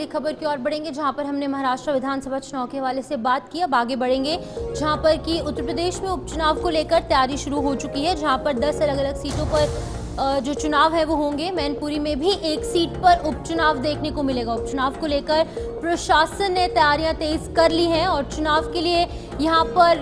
खबर की ओर बढ़ेंगे, जहां पर हमने महाराष्ट्र विधानसभा चुनाव के हवाले से बात की। अब आगे बढ़ेंगे जहां पर कि उत्तर प्रदेश में उपचुनाव को लेकर तैयारी शुरू हो चुकी है, जहां पर 10 अलग अलग सीटों पर जो चुनाव है वो होंगे। मैनपुरी में भी एक सीट पर उपचुनाव देखने को मिलेगा। उपचुनाव को लेकर प्रशासन ने तैयारियां तेज कर ली हैं और चुनाव के लिए यहां पर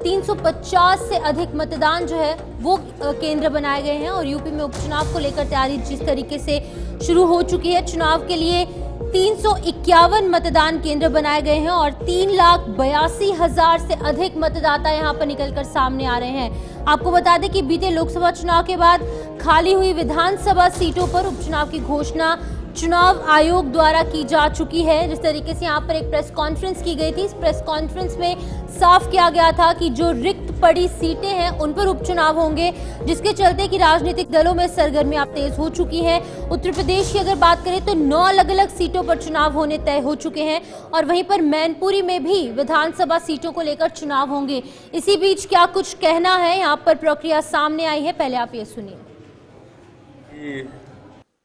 350 से अधिक मतदान जो है वो केंद्र बनाए गए हैं और यूपी में उपचुनाव को लेकर तैयारी जिस तरीके से शुरू हो चुकी है। चुनाव के लिए 351 मतदान केंद्र बनाए गए हैं और 3,82,000 से अधिक मतदाता यहां पर निकलकर सामने आ रहे हैं। आपको बता दें कि बीते लोकसभा चुनाव के बाद खाली हुई विधानसभा सीटों पर उपचुनाव की घोषणा चुनाव आयोग द्वारा की जा चुकी है। जिस तरीके से यहाँ पर एक प्रेस कॉन्फ्रेंस की गई थी, इस प्रेस कॉन्फ्रेंस में साफ किया गया था कि जो रिक्त पड़ी सीटें हैं उन पर उपचुनाव होंगे, जिसके चलते कि राजनीतिक दलों में सरगर्मियां तेज हो चुकी हैं। उत्तर प्रदेश की अगर बात करें तो 9 अलग अलग सीटों पर चुनाव होने तय हो चुके हैं और वहीं पर मैनपुरी में भी विधानसभा सीटों को लेकर चुनाव होंगे। इसी बीच क्या कुछ कहना है, यहाँ पर प्रक्रिया सामने आई है, पहले आप ये सुनिए।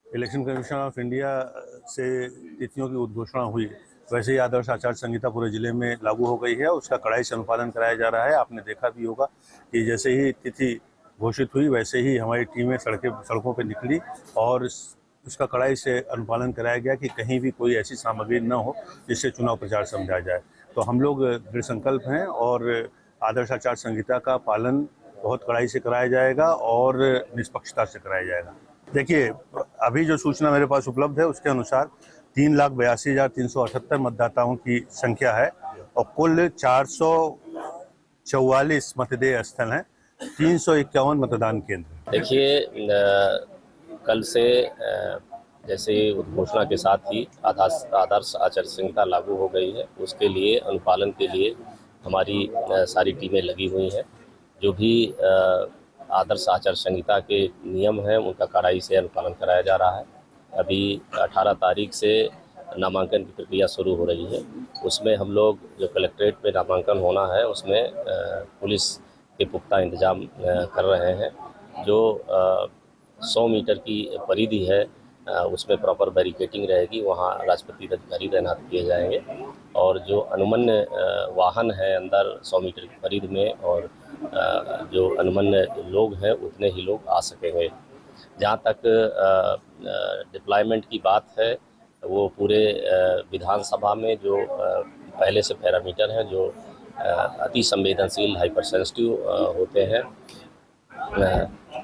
इलेक्शन कमीशन ऑफ इंडिया से तिथियों की उद्घोषणा हुई, वैसे ही आदर्श आचार संहिता पूरे जिले में लागू हो गई है। उसका कड़ाई से अनुपालन कराया जा रहा है। आपने देखा भी होगा कि जैसे ही तिथि घोषित हुई वैसे ही हमारी टीमें सड़कों पर निकली और उसका कड़ाई से अनुपालन कराया गया कि कहीं भी कोई ऐसी सामग्री न हो जिससे चुनाव प्रचार समझा जाए। तो हम लोग दृढ़ संकल्प हैं और आदर्श आचार संहिता का पालन बहुत कड़ाई से कराया जाएगा और निष्पक्षता से कराया जाएगा। देखिए, अभी जो सूचना मेरे पास उपलब्ध है उसके अनुसार 3,82,378 मतदाताओं की संख्या है और कुल 444 मतदेय स्थल हैं, 351 मतदान केंद्र। देखिए, कल से जैसे उद्घोषणा के साथ ही आदर्श आचार संहिता लागू हो गई है, उसके लिए अनुपालन के लिए हमारी सारी टीमें लगी हुई हैं। जो भी आदर्श आचार संहिता के नियम हैं उनका कड़ाई से अनुपालन कराया जा रहा है। अभी 18 तारीख से नामांकन की प्रक्रिया शुरू हो रही है। उसमें हम लोग जो कलेक्ट्रेट में नामांकन होना है उसमें पुलिस के पुख्ता इंतजाम कर रहे हैं। जो 100 मीटर की परिधि है उसमें प्रॉपर बैरिकेटिंग रहेगी, वहाँ राजपत्रित अधिकारी तैनात किए जाएंगे और जो अनुमन्य वाहन है अंदर 100 मीटर की परिधि में और जो अनुमन्य लोग हैं उतने ही लोग आ सकेंगे। जहाँ तक डिप्लॉयमेंट की बात है, वो पूरे विधानसभा में जो पहले से पैरामीटर हैं जो अति संवेदनशील हाइपर सेंसिटिव होते हैं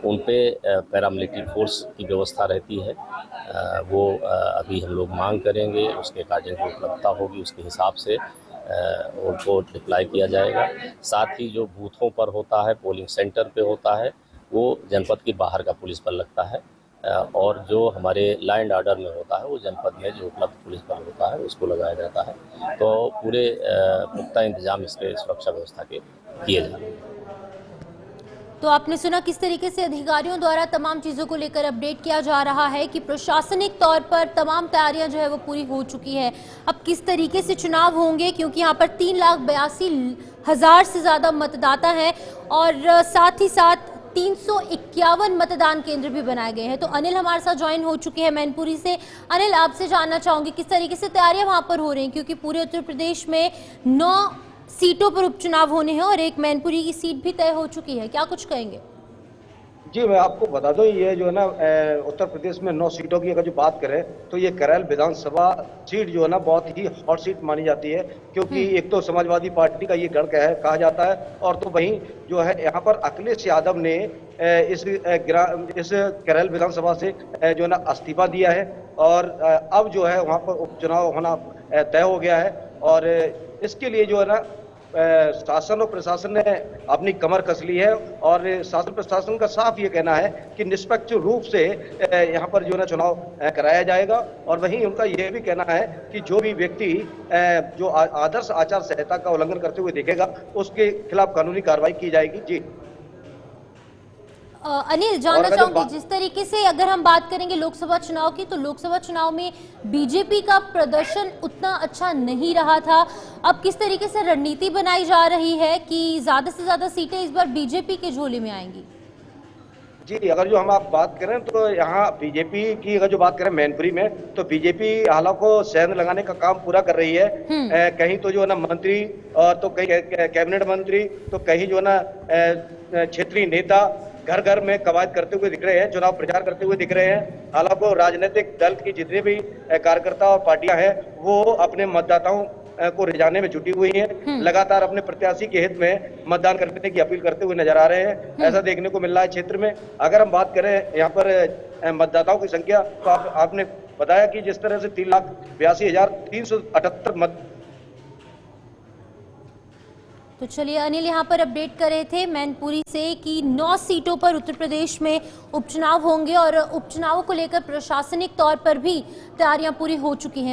उन पे पैरामिलिट्री फोर्स की व्यवस्था रहती है। वो अभी हम लोग मांग करेंगे, उसके कार्य की उपलब्धता होगी उसके हिसाब से उनको डिप्लॉय किया जाएगा। साथ ही जो बूथों पर होता है, पोलिंग सेंटर पे होता है, वो जनपद के बाहर का पुलिस बल लगता है और जो हमारे लॉ एंड ऑर्डर में होता है वो जनपद में जो उपलब्ध पुलिस बल होता है उसको लगाया जाता है। तो पूरे पुख्ता इंतजाम इसके सुरक्षा व्यवस्था के किए जा रहे हैं। तो आपने सुना किस तरीके से अधिकारियों द्वारा तमाम चीज़ों को लेकर अपडेट किया जा रहा है कि प्रशासनिक तौर पर तमाम तैयारियां जो है वो पूरी हो चुकी है। अब किस तरीके से चुनाव होंगे, क्योंकि यहाँ पर 3,82,000 से ज़्यादा मतदाता हैं और साथ ही साथ 351 मतदान केंद्र भी बनाए गए हैं। तो अनिल हमारे साथ ज्वाइन हो चुके हैं मैनपुरी से। अनिल, आपसे जानना चाहूँगी किस तरीके से तैयारियाँ वहाँ पर हो रही हैं, क्योंकि पूरे उत्तर प्रदेश में 9 सीटों पर उपचुनाव होने हैं और एक मैनपुरी की सीट भी तय हो चुकी है, क्या कुछ कहेंगे? जी, मैं आपको बता दूं, ये जो है ना उत्तर प्रदेश में 9 सीटों की अगर जो बात करें तो ये करैल विधानसभा सीट जो है ना बहुत ही हॉट सीट मानी जाती है, क्योंकि एक तो समाजवादी पार्टी का ये गढ़ कहा जाता है और तो वहीं जो है यहाँ पर अखिलेश यादव ने इस करैल विधानसभा से जो है ना इस्तीफा दिया है और अब जो है वहाँ पर उपचुनाव होना तय हो गया है और इसके लिए जो है ना शासन और प्रशासन ने अपनी कमर कस ली है और शासन प्रशासन का साफ ये कहना है कि निष्पक्ष रूप से यहाँ पर जो है चुनाव कराया जाएगा और वहीं उनका यह भी कहना है कि जो भी व्यक्ति जो आदर्श आचार संहिता का उल्लंघन करते हुए दिखेगा उसके खिलाफ कानूनी कार्रवाई की जाएगी। जी अनिल, जानना चाहूंगी जिस तरीके से अगर हम बात करेंगे लोकसभा चुनाव की, तो लोकसभा चुनाव में बीजेपी का प्रदर्शन उतना अच्छा नहीं रहा था। अब किस तरीके से रणनीति बनाई जा रही है कि ज्यादा से ज्यादा सीटें इस बार बीजेपी के झोले में आएंगी? जी, अगर जो हम आप बात करें तो यहाँ बीजेपी की अगर जो बात करें मैनपुरी में, तो बीजेपी हालांकि सेंध लगाने का काम पूरा कर रही है। कहीं तो जो है ना मंत्री और तो कहीं कैबिनेट मंत्री, तो कहीं जो है ना क्षेत्रीय नेता घर घर में कवायद करते हुए दिख रहे हैं, चुनाव प्रचार करते हुए दिख रहे हैं। हालांकि राजनीतिक दल की जितने भी कार्यकर्ता और पार्टियां हैं, वो अपने मतदाताओं को रिझाने में जुटी हुई हैं। लगातार अपने प्रत्याशी के हित में मतदान करने की अपील करते हुए नजर आ रहे हैं। ऐसा देखने को मिल रहा है क्षेत्र में। अगर हम बात करें यहाँ पर मतदाताओं की संख्या, तो आपने बताया कि जिस तरह से 3,82,378 मत। तो चलिए अनिल यहाँ पर अपडेट कर रहे थे मैनपुरी से कि 9 सीटों पर उत्तर प्रदेश में उपचुनाव होंगे और उपचुनावों को लेकर प्रशासनिक तौर पर भी तैयारियां पूरी हो चुकी हैं।